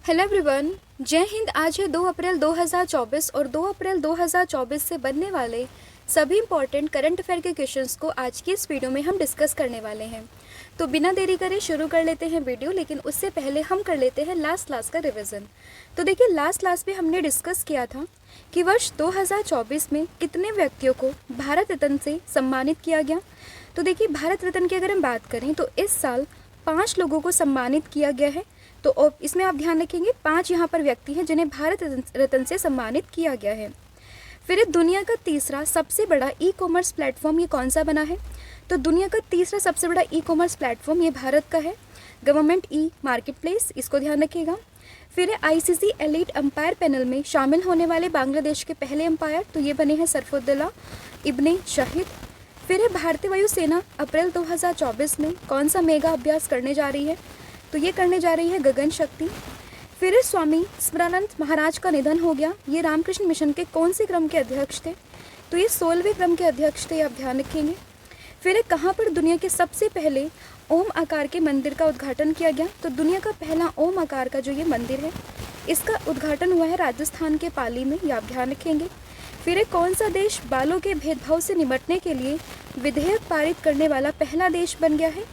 Hello everyone. जय हिंद। आज है 2 अप्रैल 2024 और 2 अप्रैल 2024 से बनने वाले सभी इंपॉर्टेंट करंट अफेयर के क्वेश्चंस को आज की इस वीडियो में हम डिस्कस करने वाले हैं। तो बिना देरी करे शुरू कर लेते हैं वीडियो, लेकिन उससे पहले हम कर लेते हैं लास्ट क्लास का रिवीजन। तो देखिए, लास्ट क्लास में हमने डिस्कस किया था कि वर्ष 2024 में कितने व्यक्तियों को भारत रत्न से सम्मानित किया गया। तो देखिए, भारत रत्न की अगर हम बात करें तो इस साल 5 लोगों को सम्मानित किया गया है। तो इसमें आप ध्यान रखेंगे 5 यहाँ पर व्यक्ति हैं जिन्हें भारत रत्न से सम्मानित किया गया है। फिर दुनिया का तीसरा सबसे बड़ा ई कॉमर्स प्लेटफॉर्म ये कौन सा बना है? तो दुनिया का तीसरा सबसे बड़ा ई कॉमर्स प्लेटफॉर्म ये भारत का है, गवर्नमेंट ई मार्केट प्लेस, इसको ध्यान रखिएगा। फिर आईसीसी एलीट अंपायर पैनल में शामिल होने वाले बांग्लादेश के पहले अंपायर, तो ये बने हैं सरफुद्दौला इब्ने शाहिद। फिर भारतीय वायुसेना अप्रैल 2024 में कौन सा मेगा अभ्यास करने जा रही है? तो ये करने जा रही है गगन शक्ति। फिर स्वामी स्मृणानंद महाराज का निधन हो गया। ये रामकृष्ण मिशन के कौन से क्रम के अध्यक्ष थे? तो ये 16वें क्रम के अध्यक्ष थे, आप ध्यान रखेंगे। फिर कहाँ पर दुनिया के सबसे पहले ओम आकार के मंदिर का उद्घाटन किया गया? तो दुनिया का पहला ओम आकार का जो ये मंदिर है, इसका उद्घाटन हुआ है राजस्थान के पाली में, ये आप ध्यान रखेंगे। फिर कौन सा देश बालों के भेदभाव से निपटने के लिए विधेयक पारित करने वाला पहला देश बन गया है?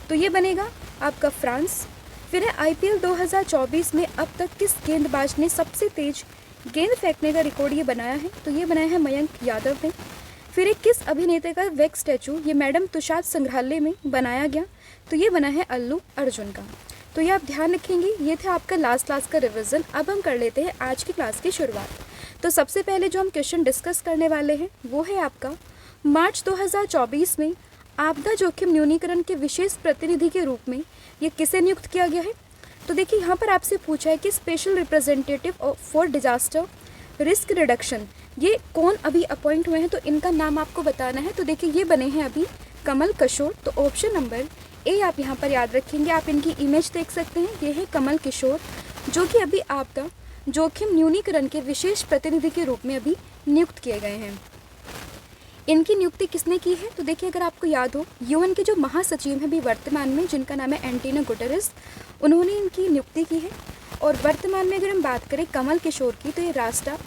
तो ये बनेगा आपका फ्रांस। फिर आईपीएल 2024 में अब तक किस गेंदबाज ने सबसे तेज गेंद फेंकने का रिकॉर्ड ये बनाया है? तो ये बनाया है मयंक यादव ने। फिर किस अभिनेता का वैक्स स्टैचू ये मैडम तुषाद संग्रहालय में बनाया गया? तो ये बना है अल्लू अर्जुन का। तो ये आप ध्यान रखेंगे। ये था आपका लास्ट क्लास का रिवीजन। अब हम कर लेते हैं आज की क्लास की शुरुआत। तो सबसे पहले जो हम क्वेश्चन डिस्कस करने वाले हैं वो है आपका मार्च 2024 में आपदा जोखिम न्यूनीकरण के विशेष प्रतिनिधि के रूप में ये किसे नियुक्त किया गया है? तो देखिए, यहाँ पर आपसे पूछा है कि special representative for disaster risk reduction ये कौन अभी अपॉइंट हुए हैं, तो इनका नाम आपको बताना है। तो देखिए, ये बने हैं अभी कमल किशोर। तो ऑप्शन नंबर ए आप यहाँ पर याद रखेंगे। आप इनकी इमेज देख सकते हैं, ये है कमल किशोर, जो कि अभी आपदा जोखिम न्यूनीकरण के विशेष प्रतिनिधि के रूप में अभी नियुक्त किए गए हैं। इनकी नियुक्ति किसने की है? तो देखिए, अगर आपको याद हो, यूएन के जो महासचिव हैं अभी वर्तमान में, जिनका नाम है एंटोनियो गुटेरेस, उन्होंने इनकी नियुक्ति की है। और वर्तमान में अगर हम बात करें कमल किशोर की, तो ये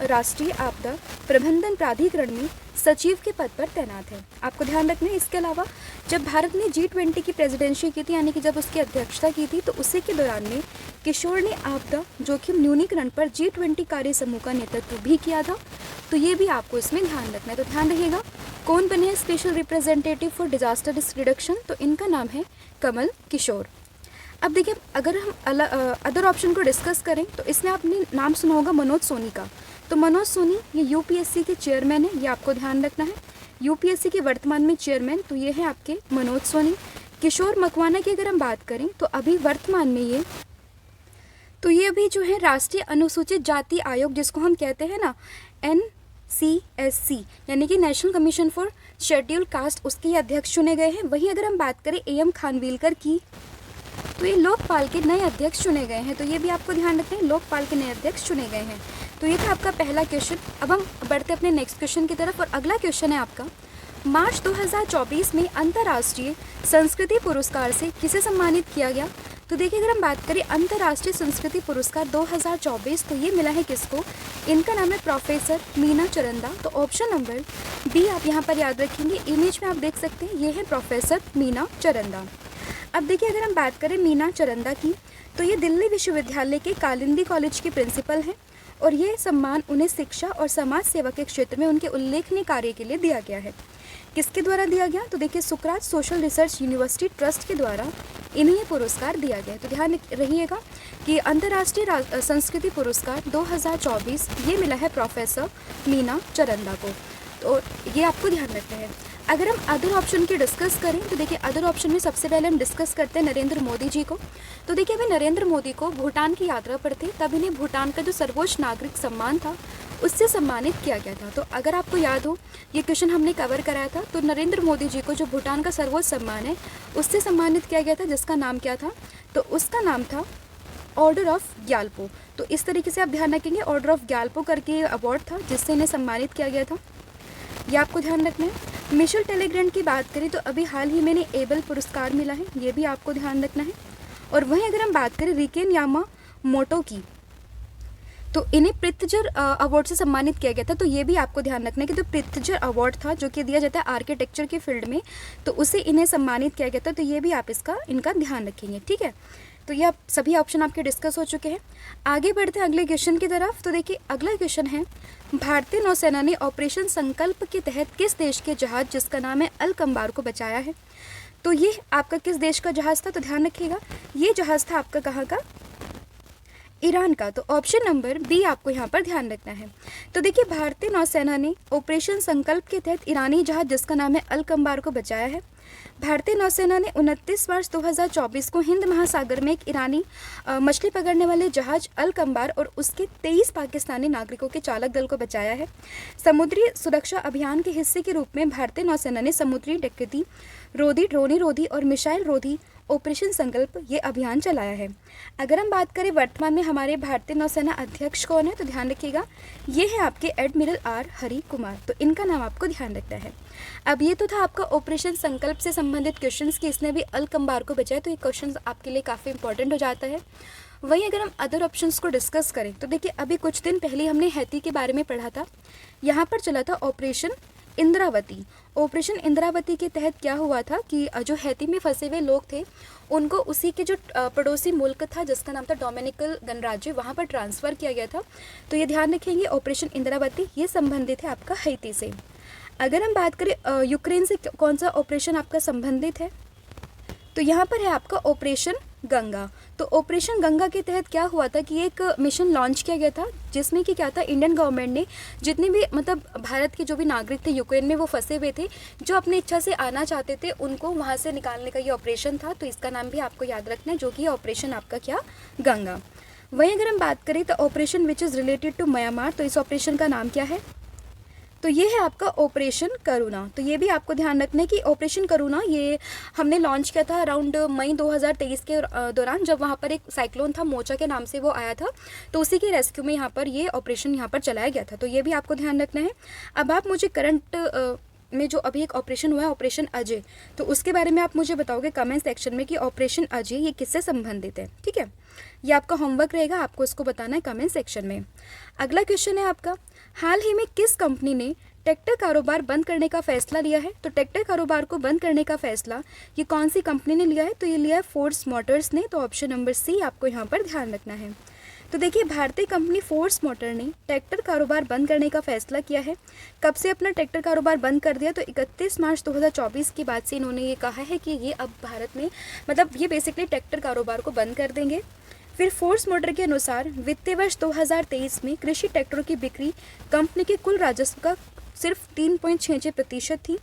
राष्ट्रीय आपदा प्रबंधन प्राधिकरण में सचिव के पद पर तैनात है। आपको ध्यान रखना है। इसके अलावा जब भारत ने G20 की प्रेसिडेंसी की थी, यानी कि जब उसकी अध्यक्षता की थी, तो उसी के दौरान में किशोर ने आपदा जोखिम न्यूनीकरण पर G20 कार्य समूह का नेतृत्व भी किया था। तो ये भी आपको इसमें ध्यान रखना है। तो ध्यान रखिएगा, कौन बने हैं special representative for disaster risk reduction? तो इनका नाम है कमल किशोर। अब देखिए, अगर हम अदर ऑप्शन को डिस्कस करें तो इसमें आपने नाम सुना होगा मनोज सोनी का। तो मनोज सोनी ये यूपीएससी के चेयरमैन है, ये आपको ध्यान रखना है। यूपीएससी के वर्तमान में चेयरमैन तो ये है आपके मनोज सोनी। किशोर मकवाना की अगर हम बात करें तो अभी वर्तमान में ये अभी जो है राष्ट्रीय अनुसूचित जाति आयोग, जिसको हम कहते हैं ना NCSC, यानी कि national commission for schedule caste, उसके अध्यक्ष चुने गए हैं। वहीं अगर हम बात करें AM खानविलकर की, तो ये लोकपाल के नए अध्यक्ष चुने गए हैं। तो ये भी आपको ध्यान रखना है, लोकपाल के नए अध्यक्ष चुने गए हैं। तो ये था आपका पहला क्वेश्चन। अब हम बढ़ते अपने नेक्स्ट क्वेश्चन की तरफ, और अगला क्वेश्चन है आपका मार्च 2024 में अंतर्राष्ट्रीय संस्कृति पुरस्कार से किसे सम्मानित किया गया? तो देखिए, अगर हम बात करें अंतर्राष्ट्रीय संस्कृति पुरस्कार 2024, तो ये मिला है किसको? इनका नाम है प्रोफेसर मीना चरंदा। तो ऑप्शन नंबर बी आप यहाँ पर याद रखेंगे। इमेज में आप देख सकते हैं, ये है प्रोफेसर मीना चरंदा। अब देखिए, अगर हम बात करें मीना चरंदा की, तो ये दिल्ली विश्वविद्यालय के कालिंदी कॉलेज की प्रिंसिपल हैं, और ये सम्मान उन्हें शिक्षा और समाज सेवा के क्षेत्र में उनके उल्लेखनीय कार्य के लिए दिया गया है। किसके द्वारा दिया गया? तो देखिए, सुकरात सोशल रिसर्च यूनिवर्सिटी ट्रस्ट के द्वारा इन्हें ये पुरस्कार दिया गया है। तो ध्यान रखिएगा कि अंतर्राष्ट्रीय संस्कृति पुरस्कार 2024 ये मिला है प्रोफेसर मीना चरंदा को। तो ये आपको ध्यान रखना है। अगर हम अदर ऑप्शन की डिस्कस करें तो देखिए, अदर ऑप्शन में सबसे पहले हम डिस्कस करते हैं नरेंद्र मोदी जी को। तो देखिए, अभी नरेंद्र मोदी को भूटान की यात्रा पर थे, तब इन्हें भूटान का जो सर्वोच्च नागरिक सम्मान था उससे सम्मानित किया गया था। तो अगर आपको याद हो, ये क्वेश्चन हमने कवर कराया था। तो नरेंद्र मोदी जी को जो भूटान का सर्वोच्च सम्मान है उससे सम्मानित किया गया था, जिसका नाम क्या था? तो उसका नाम था ऑर्डर ऑफ ग्यालपो। तो इस तरीके से आप ध्यान रखेंगे, ऑर्डर ऑफ ग्यालपो करके अवार्ड था जिससे इन्हें सम्मानित किया गया था, ये आपको ध्यान रखना है। मिशेल टेलीग्रैंड की बात करें तो अभी हाल ही में एबल पुरस्कार मिला है, ये भी आपको ध्यान रखना है। और वहीं अगर हम बात करें रिकेन यामा मोटो की, तो इन्हें पृथ्वीजर अवार्ड से सम्मानित किया गया था। तो ये भी आपको ध्यान रखना है कि जो पृथ्वीजर अवार्ड था जो कि दिया जाता है आर्किटेक्चर के फील्ड में, तो उसे इन्हें सम्मानित किया गया था। तो ये भी आप इनका ध्यान रखेंगे, ठीक है। तो ये आप सभी ऑप्शन आपके डिस्कस हो चुके हैं। आगे बढ़ते हैं अगले क्वेश्चन की तरफ। तो देखिए अगला क्वेश्चन है, भारतीय नौसेना ने ऑपरेशन संकल्प के तहत किस देश के जहाज जिसका नाम है अलकंबार को बचाया है। तो ये आपका किस देश का जहाज़ था, तो ध्यान रखिएगा ये जहाज़ था आपका कहाँ का, ईरान का। तो ऑप्शन नंबर बी आपको यहाँ पर ध्यान रखना है। तो देखिए भारतीय नौसेना ने ऑपरेशन संकल्प के तहत ईरानी जहाज जिसका नाम है अलकंबार को बचाया है। भारतीय नौसेना ने 29 मार्च 2024 को हिंद महासागर में एक ईरानी मछली पकड़ने वाले जहाज अलकंबार और उसके 23 पाकिस्तानी नागरिकों के चालक दल को बचाया है। समुद्री सुरक्षा अभियान के हिस्से के रूप में भारतीय नौसेना ने समुद्री डकैती रोधी, ड्रोन रोधी और मिसाइल रोधी ऑपरेशन संकल्प ये अभियान चलाया है। अगर हम बात करें वर्तमान में हमारे भारतीय नौसेना अध्यक्ष कौन है, तो ध्यान रखिएगा ये है आपके एडमिरल आर हरि कुमार। तो इनका नाम आपको ध्यान रखना है। अब ये तो था आपका ऑपरेशन संकल्प से संबंधित क्वेश्चंस कि इसने भी अलकंबार को बचाया, तो ये क्वेश्चंस आपके लिए काफ़ी इंपॉर्टेंट हो जाता है। वहीं अगर हम अदर ऑप्शंस को डिस्कस करें तो देखिए अभी कुछ दिन पहले हमने हैती के बारे में पढ़ा था। यहाँ पर चला था ऑपरेशन इंद्रावती। ऑपरेशन इंद्रावती के तहत क्या हुआ था कि जो हैती में फंसे हुए लोग थे उनको उसी के जो पड़ोसी मुल्क था जिसका नाम था डोमिनिकन गणराज्य, वहाँ पर ट्रांसफ़र किया गया था। तो ये ध्यान रखेंगे ऑपरेशन इंद्रावती ये संबंधित है आपका हैती से। अगर हम बात करें यूक्रेन से कौन सा ऑपरेशन आपका संबंधित है, तो यहाँ पर है आपका ऑपरेशन गंगा। तो ऑपरेशन गंगा के तहत क्या हुआ था कि एक मिशन लॉन्च किया गया था जिसमें कि क्या था, इंडियन गवर्नमेंट ने जितने भी मतलब भारत के जो भी नागरिक थे यूक्रेन में वो फंसे हुए थे, जो अपनी इच्छा से आना चाहते थे उनको वहाँ से निकालने का ये ऑपरेशन था। तो इसका नाम भी आपको याद रखना है, जो कि ऑपरेशन आपका क्या, गंगा। वहीं अगर हम बात करें तो operation which is related to Myanmar, तो इस ऑपरेशन का नाम क्या है, तो ये है आपका ऑपरेशन करुणा। तो ये भी आपको ध्यान रखना है कि ऑपरेशन करुणा ये हमने लॉन्च किया था अराउंड मई 2023 के दौरान, जब वहाँ पर एक साइक्लोन था मोचा के नाम से वो आया था, तो उसी के रेस्क्यू में यहाँ पर ये ऑपरेशन यहाँ पर चलाया गया था। तो ये भी आपको ध्यान रखना है। अब आप मुझे करंट में जो अभी एक ऑपरेशन हुआ है ऑपरेशन अजय, तो उसके बारे में आप मुझे बताओगे कमेंट सेक्शन में कि ऑपरेशन अजय ये किससे संबंधित है, ठीक है। ये आपका होमवर्क रहेगा, आपको इसको बताना है कमेंट सेक्शन में। अगला क्वेश्चन है आपका, हाल ही में किस कंपनी ने ट्रैक्टर कारोबार बंद करने का फैसला लिया है। तो ट्रैक्टर कारोबार को बंद करने का फैसला ये कौन सी कंपनी ने लिया है, तो ये लिया है फोर्स मोटर्स ने। तो ऑप्शन नंबर सी आपको यहाँ पर ध्यान रखना है। तो देखिए भारतीय कंपनी फोर्स मोटर ने ट्रैक्टर कारोबार बंद करने का फैसला किया है। कब से अपना ट्रैक्टर कारोबार बंद कर दिया, तो 31 मार्च 2024 के बाद से इन्होंने ये कहा है कि ये अब भारत में मतलब ये बेसिकली ट्रैक्टर कारोबार को बंद कर देंगे। फिर फोर्स मोटर के अनुसार वित्तीय वर्ष 2023 में कृषि ट्रैक्टरों की बिक्री कंपनी के कुल राजस्व का सिर्फ 3.66% थी।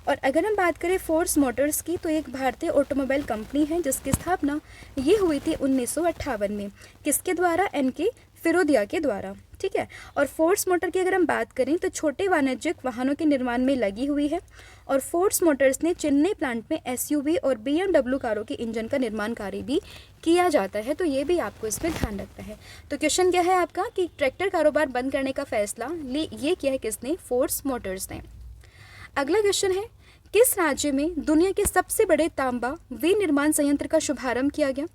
और अगर हम बात करें फोर्स मोटर्स की, तो एक भारतीय ऑटोमोबाइल कंपनी है जिसकी स्थापना ये हुई थी 1958 में। किसके द्वारा, एनके फिरोदिया के द्वारा, ठीक है। और फोर्स मोटर की अगर हम बात करें तो छोटे वाणिज्यिक वाहनों के निर्माण में लगी हुई है। और फोर्स मोटर्स ने चेन्नई प्लांट में एसयूवी और BMW कारों के इंजन का निर्माण कार्य भी किया जाता है। तो ये भी आपको इसमें ध्यान रखना है। तो क्वेश्चन क्या है आपका कि ट्रैक्टर कारोबार बंद करने का फैसला ये किया है किसने, फोर्स मोटर्स ने। अगला क्वेश्चन है, किस राज्य में दुनिया के सबसे बड़े तांबा विनिर्माण संयंत्र का शुभारंभ किया गया।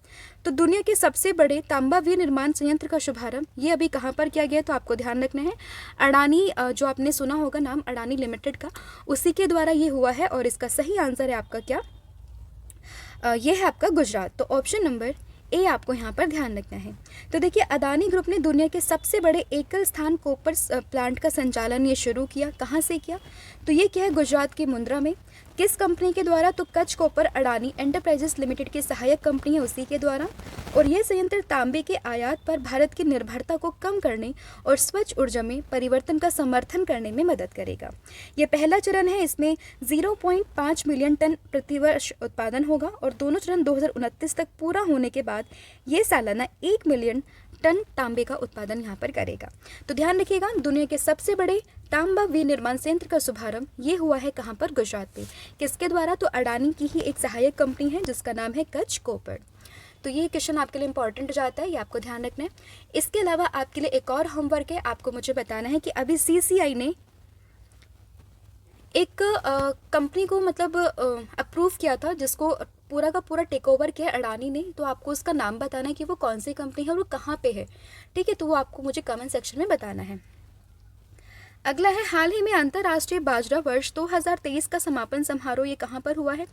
तो दुनिया के सबसे बड़े तांबा विनिर्माण संयंत्र का शुभारंभ ये अभी कहाँ पर किया गया, तो आपको ध्यान रखना है अडानी, जो आपने सुना होगा नाम अडानी लिमिटेड का, उसी के द्वारा ये हुआ है। और इसका सही आंसर है आपका क्या, ये है आपका गुजरात। तो ऑप्शन नंबर ए आपको यहाँ पर ध्यान रखना है। तो देखिए अदानी ग्रुप ने दुनिया के सबसे बड़े एकल स्थान कॉपर प्लांट का संचालन ये शुरू किया। कहाँ से किया, तो ये क्या है, गुजरात के मुंद्रा में। किस कंपनी के द्वारा, तो Kutch copper Adani enterprises limited की सहायक कंपनी है उसी के द्वारा। और ये संयंत्र तांबे के आयात पर भारत की निर्भरता को कम करने और स्वच्छ ऊर्जा में परिवर्तन का समर्थन करने में मदद करेगा। ये पहला चरण है, इसमें 0.5 मिलियन टन प्रतिवर्ष उत्पादन होगा। और दोनों चरण 2029 तक पूरा होने के बाद ये सालाना 1 मिलियन टन तांबे का उत्पादन यहाँ पर करेगा। तो ध्यान रखिएगा दुनिया के सबसे बड़े तांबा विनिर्माण संयंत्र का शुभारंभ ये हुआ है कहाँ पर, गुजरात में। किसके द्वारा, तो अडानी की ही एक सहायक कंपनी है जिसका नाम है कच्छ कॉपर। तो ये क्वेश्चन आपके लिए इंपॉर्टेंट हो जाता है, ये आपको ध्यान रखना है। इसके अलावा आपके लिए एक और होमवर्क है, आपको मुझे बताना है कि अभी CCI ने एक कंपनी को मतलब अप्रूव किया था जिसको पूरा का पूरा टेक ओवर किया है अडानी ने, तो आपको उसका नाम बताना है कि वो कौन सी कंपनी है और वो कहाँ पे है, ठीक है। तो वो आपको मुझे कमेंट सेक्शन में बताना है। अगला है, हाल ही में अंतर्राष्ट्रीय बाजरा वर्ष 2023 का समापन समारोह ये कहाँ पर हुआ है।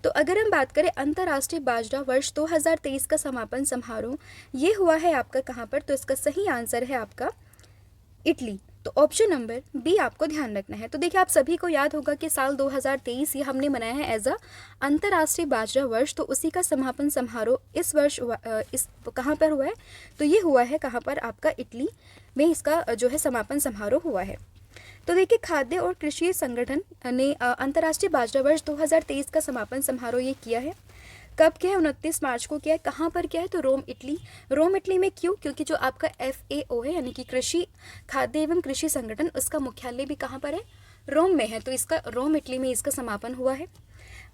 तो अगर हम बात करें अंतर्राष्ट्रीय बाजरा वर्ष 2023 का समापन समारोह ये हुआ है आपका कहाँ पर, तो इसका सही आंसर है आपका इटली। तो ऑप्शन नंबर बी आपको ध्यान रखना है। तो देखिए, आप सभी को याद होगा कि साल 2023 ये हमने मनाया है एज अ अंतर्राष्ट्रीय बाजरा वर्ष, तो उसी का समापन समारोह इस वर्ष इस कहाँ पर हुआ है, तो ये हुआ है कहाँ पर, आपका इटली में इसका जो है समापन समारोह हुआ है। तो देखिए, खाद्य और कृषि संगठन ने अंतर्राष्ट्रीय बाजरा वर्ष 2023 का समापन समारोह ये किया है। कब किया है, 29 मार्च को किया है। कहाँ पर किया है, तो रोम इटली। रोम इटली में क्यों, क्योंकि जो आपका FAO है यानी कि कृषि खाद्य एवं कृषि संगठन, उसका मुख्यालय भी कहाँ पर है, रोम में है। तो इसका रोम इटली में इसका समापन हुआ है।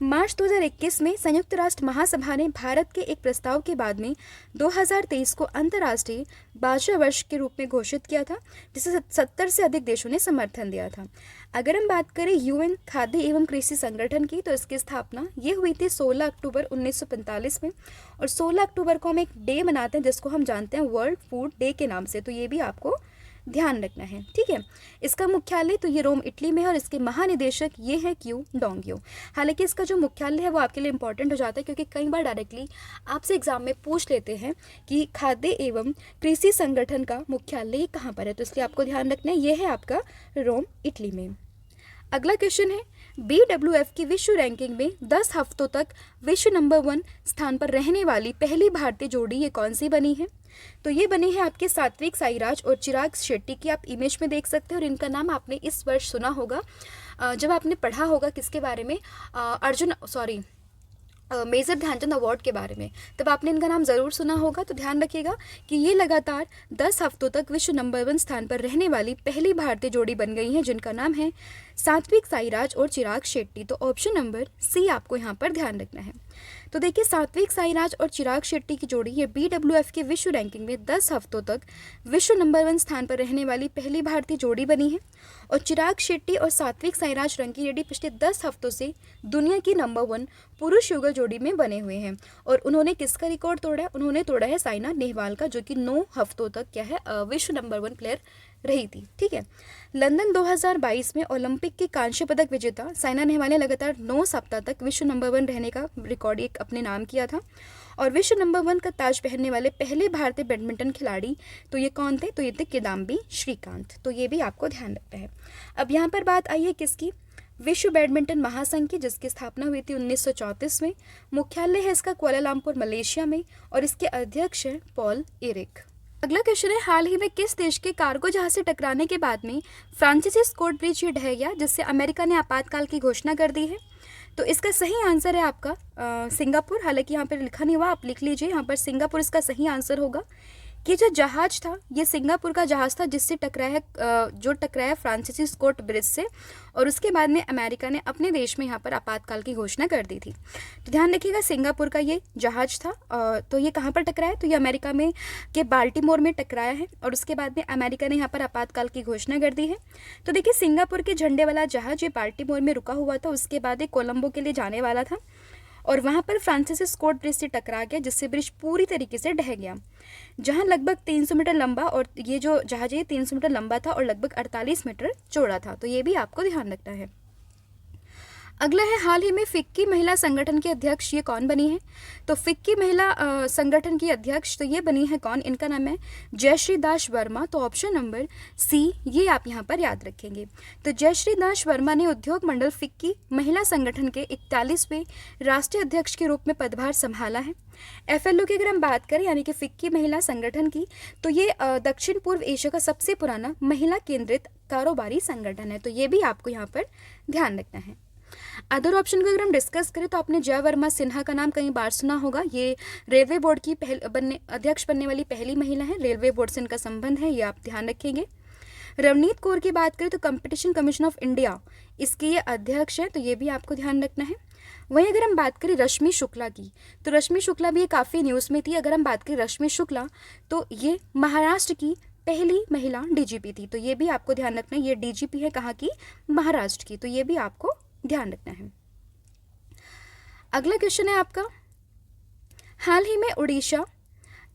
मार्च 2021 में संयुक्त राष्ट्र महासभा ने भारत के एक प्रस्ताव के बाद में 2023 को अंतर्राष्ट्रीय बाजरा वर्ष के रूप में घोषित किया था, जिसे 70 से अधिक देशों ने समर्थन दिया था। अगर हम बात करें UN खाद्य एवं कृषि संगठन की, तो इसकी स्थापना ये हुई थी 16 अक्टूबर 1945 में, और 16 अक्टूबर को हम एक डे मनाते हैं जिसको हम जानते हैं वर्ल्ड फूड डे के नाम से। तो ये भी आपको ध्यान रखना है, ठीक है। इसका मुख्यालय तो ये रोम इटली में है, और इसके महानिदेशक ये है क्यू डोंगियो। हालांकि इसका जो मुख्यालय है वो आपके लिए इंपॉर्टेंट हो जाता है, क्योंकि कई बार डायरेक्टली आपसे एग्जाम में पूछ लेते हैं कि खाद्य एवं कृषि संगठन का मुख्यालय कहाँ पर है, तो इसलिए आपको ध्यान रखना है ये है आपका रोम इटली में। अगला क्वेश्चन है, BWF की विश्व रैंकिंग में 10 हफ्तों तक विश्व नंबर 1 स्थान पर रहने वाली पहली भारतीय जोड़ी ये कौन सी बनी है। तो ये बनी है आपके सात्विक साईराज और चिराग शेट्टी की, आप इमेज में देख सकते हो। और इनका नाम आपने इस वर्ष सुना होगा जब आपने पढ़ा होगा किसके बारे में, मेजर ध्यानचंद अवार्ड के बारे में, तब आपने इनका नाम ज़रूर सुना होगा। तो ध्यान रखिएगा कि ये लगातार 10 हफ्तों तक विश्व नंबर 1 स्थान पर रहने वाली पहली भारतीय जोड़ी बन गई हैं, जिनका नाम है सात्विक साईराज और चिराग शेट्टी। तो ऑप्शन नंबर सी आपको यहाँ पर ध्यान रखना है। तो देखिए, सात्विक साईराज और चिराग शेट्टी की जोड़ी ये BWF की विश्व रैंकिंग में 10 हफ्तों तक विश्व नंबर 1 स्थान पर रहने वाली पहली भारतीय जोड़ी बनी है। और चिराग शेट्टी और सात्विक साईराज रंग की जोड़ी पिछले 10 हफ्तों से दुनिया की नंबर 1 पुरुष युगल जोड़ी में बने हुए हैं। और उन्होंने किसका रिकॉर्ड तोड़ा है, उन्होंने तोड़ा है साइना नेहवाल का, जो कि 9 हफ्तों तक क्या है विश्व नंबर 1 प्लेयर रही थी, ठीक है। लंदन 2022 में ओलंपिक के कांस्य पदक विजेता साइना नेहवाल ने लगातार 9 सप्ताह तक विश्व नंबर 1 रहने का रिकॉर्ड एक अपने नाम किया था। और विश्व नंबर 1 का ताज पहनने वाले पहले भारतीय बैडमिंटन खिलाड़ी तो ये कौन थे, तो ये थे किदाम्बी श्रीकांत। तो ये भी आपको ध्यान रखना है। अब यहाँ पर बात आई है किसकी, विश्व बैडमिंटन महासंघ की, जिसकी स्थापना हुई थी 1934 में। मुख्यालय है इसका कुआलालंपुर मलेशिया में, और इसके अध्यक्ष हैं पॉल एरिक। अगला क्वेश्चन है, हाल ही में किस देश के कार्गो जहाज से टकराने के बाद में फ्रांसीसी स्कॉट ब्रिज ये ढह गया, जिससे अमेरिका ने आपातकाल की घोषणा कर दी है। तो इसका सही आंसर है आपका सिंगापुर। हालांकि यहाँ पर लिखा नहीं हुआ, आप लिख लीजिए, यहाँ पर सिंगापुर इसका सही आंसर होगा। कि जो जहाज था ये सिंगापुर का जहाज था, जिससे टकराया फ्रांसीसी स्कॉट ब्रिज से, और उसके बाद में अमेरिका ने अपने देश में यहाँ पर आपातकाल की घोषणा कर दी थी। तो ध्यान रखिएगा, सिंगापुर का ये जहाज था। तो ये कहाँ पर टकराया, तो ये अमेरिका में के बाल्टीमोर में टकराया है, और उसके बाद में अमेरिका ने यहाँ पर आपातकाल की घोषणा कर दी है। तो देखिए, सिंगापुर के झंडे वाला जहाज ये बाल्टीमोर में रुका हुआ था, उसके बाद ये कोलंबो के लिए जाने वाला था, और वहाँ पर फ्रांसीसी स्कॉट ब्रिज से टकरा गया, जिससे ब्रिज पूरी तरीके से ढह गया। जहाँ लगभग 300 मीटर लंबा, और ये जो जहाज है 300 मीटर लंबा था और लगभग 48 मीटर चौड़ा था। तो ये भी आपको ध्यान रखना है। अगला है, हाल ही में फिक्की महिला संगठन की अध्यक्ष ये कौन बनी है। तो फिक्की महिला संगठन की अध्यक्ष तो ये बनी है कौन, इनका नाम है जयश्री दास वर्मा। तो ऑप्शन नंबर सी ये आप यहाँ पर याद रखेंगे। तो जयश्री दास वर्मा ने उद्योग मंडल फिक्की महिला संगठन के 41वें राष्ट्रीय अध्यक्ष के रूप में पदभार संभाला है। FLO की अगर हम बात करें यानी कि फिक्की महिला संगठन की, तो ये दक्षिण पूर्व एशिया का सबसे पुराना महिला केंद्रित कारोबारी संगठन है। तो ये भी आपको यहाँ पर ध्यान रखना है। अदर ऑप्शन को अगर हम डिस्कस करें तो आपने जय वर्मा सिन्हा का नाम कई बार सुना होगा। ये रेलवे बोर्ड की अध्यक्ष बनने वाली पहली महिला है। रेलवे बोर्ड से इनका संबंध है, ये आप ध्यान रखेंगे। रवनीत कौर की बात करें तो कंपटीशन कमीशन ऑफ इंडिया इसकी ये अध्यक्ष है, तो ये भी आपको ध्यान रखना है। वहीं अगर हम बात करें रश्मि शुक्ला की, तो रश्मि शुक्ला भी ये काफ़ी न्यूज़ में थी। अगर हम बात करें रश्मि शुक्ला, तो ये महाराष्ट्र की पहली महिला DGP थी। तो ये भी आपको ध्यान रखना है। ये DGP है कहाँ की, महाराष्ट्र की। तो ये भी आपको ध्यान रखना है। अगला क्वेश्चन है आपका, हाल ही में उड़ीसा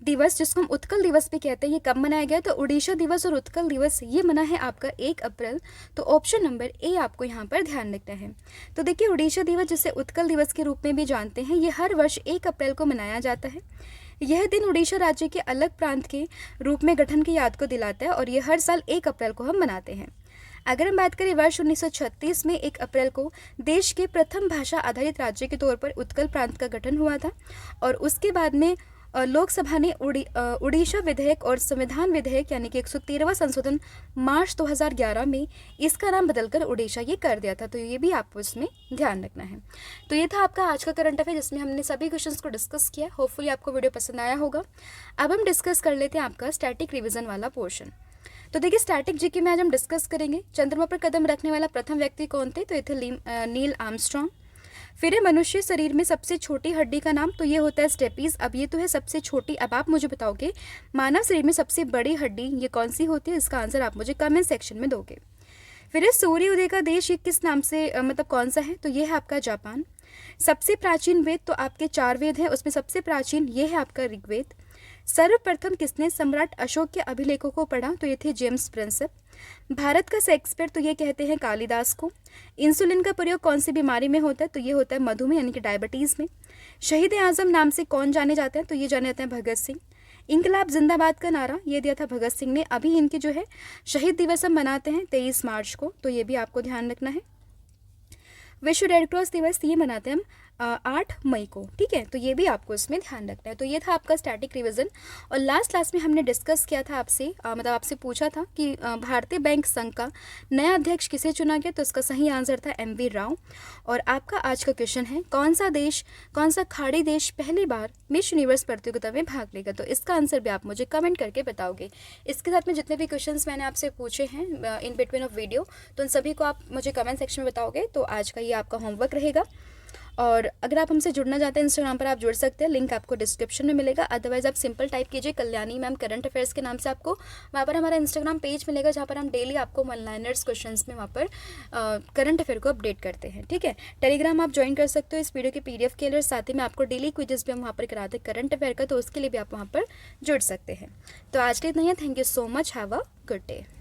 दिवस, जिसको हम उत्कल दिवस भी कहते हैं, ये कब मनाया गया? तो उड़ीसा दिवस और उत्कल दिवस ये मना है आपका 1 अप्रैल। तो ऑप्शन नंबर ए आपको यहाँ पर ध्यान रखना है। तो देखिए, उड़ीसा दिवस जिसे उत्कल दिवस के रूप में भी जानते हैं, ये हर वर्ष 1 अप्रैल को मनाया जाता है। यह दिन उड़ीसा राज्य के अलग प्रांत के रूप में गठन की याद को दिलाता है और ये हर साल 1 अप्रैल को हम मनाते हैं। अगर हम बात करें वर्ष 1936 में 1 अप्रैल को देश के प्रथम भाषा आधारित राज्य के तौर पर उत्कल प्रांत का गठन हुआ था और उसके बाद में लोकसभा ने उड़ीसा विधेयक और संविधान विधेयक यानी कि 113वां संशोधन मार्च 2011 में इसका नाम बदलकर उड़ीसा ये कर दिया था। तो ये भी आपको इसमें ध्यान रखना है। तो ये था आपका आज का करंट अफेयर, जिसमें हमने सभी क्वेश्चंस को डिस्कस किया। होपफुली आपको वीडियो पसंद आया होगा। अब हम डिस्कस कर लेते हैं आपका स्टैटिक रिविजन वाला पोर्शन। तो देखिए, स्टैटिक जीके में आज हम डिस्कस करेंगे चंद्रमा पर कदम रखने वाला प्रथम व्यक्ति कौन थे? तो ये थे नील आर्मस्ट्रॉन्ग। फिर है मनुष्य शरीर में सबसे छोटी हड्डी का नाम, तो ये होता है स्टेपीज। अब ये तो है सबसे छोटी, अब आप मुझे बताओगे मानव शरीर में सबसे बड़ी हड्डी ये कौन सी होती है? इसका आंसर आप मुझे कमेंट सेक्शन में दोगे। फिर है सूर्य उदय का देश, ये किस नाम से मतलब कौन सा है? तो ये है आपका जापान। सबसे प्राचीन वेद, तो आपके 4 वेद हैं, उसमें सबसे प्राचीन ये है आपका ऋग्वेद। सर्वप्रथम किसने सम्राट अशोक के अभिलेखों को पढ़ा? तो ये थे जेम्स प्रिंसेप। भारत का शेक्सपियर, तो ये कहते हैं कालिदास को। इंसुलिन का प्रयोग कौन सी बीमारी में होता है? तो ये होता है मधुमेह यानी कि डायबिटीज़ में। शहीद आजम नाम से कौन जाने जाते हैं? तो ये जाने जाते हैं भगत सिंह। इंकलाब जिंदाबाद का नारा ये दिया था भगत सिंह ने। अभी इनके जो है शहीद दिवस हम मनाते हैं 23 मार्च को, तो ये भी आपको ध्यान रखना है। विश्व रेड क्रॉस दिवस ये मनाते हैं हम 8 मई को, ठीक है। तो ये भी आपको इसमें ध्यान रखना है। तो ये था आपका स्टैटिक रिवीजन। और लास्ट क्लास में हमने डिस्कस किया था आपसे मतलब आपसे पूछा था कि भारतीय बैंक संघ का नया अध्यक्ष किसे चुना गया? तो इसका सही आंसर था MV राव। और आपका आज का क्वेश्चन है, कौन सा खाड़ी देश पहली बार मिस यूनिवर्स प्रतियोगिता में भाग लेगा? तो इसका आंसर भी आप मुझे कमेंट करके बताओगे। इसके साथ में जितने भी क्वेश्चन मैंने आपसे पूछे हैं इन बिटवीन ऑफ वीडियो, तो उन सभी को आप मुझे कमेंट सेक्शन में बताओगे। तो आज का ये आपका होमवर्क रहेगा। और अगर आप हमसे जुड़ना चाहते हैं इंस्टाग्राम पर, आप जुड़ सकते हैं, लिंक आपको डिस्क्रिप्शन में मिलेगा। अदरवाइज आप सिंपल टाइप कीजिए कल्याणी मैम करंट अफेयर्स के नाम से, आपको वहाँ पर हमारा इंस्टाग्राम पेज मिलेगा, जहाँ पर हम डेली आपको वन लाइनर्स क्वेश्चंस में वहाँ पर करंट अफेयर को अपडेट करते हैं, ठीक है। टेलीग्राम आप ज्वाइन कर सकते हो इस वीडियो के PDF के लिए। साथ ही में आपको डेली क्विजेस भी हम वहाँ पर कराते हैं करंट अफेयर का, तो उसके लिए भी आप वहाँ पर जुड़ सकते हैं। तो आज के लिए इतना ही है। Thank you so much. Have a good day.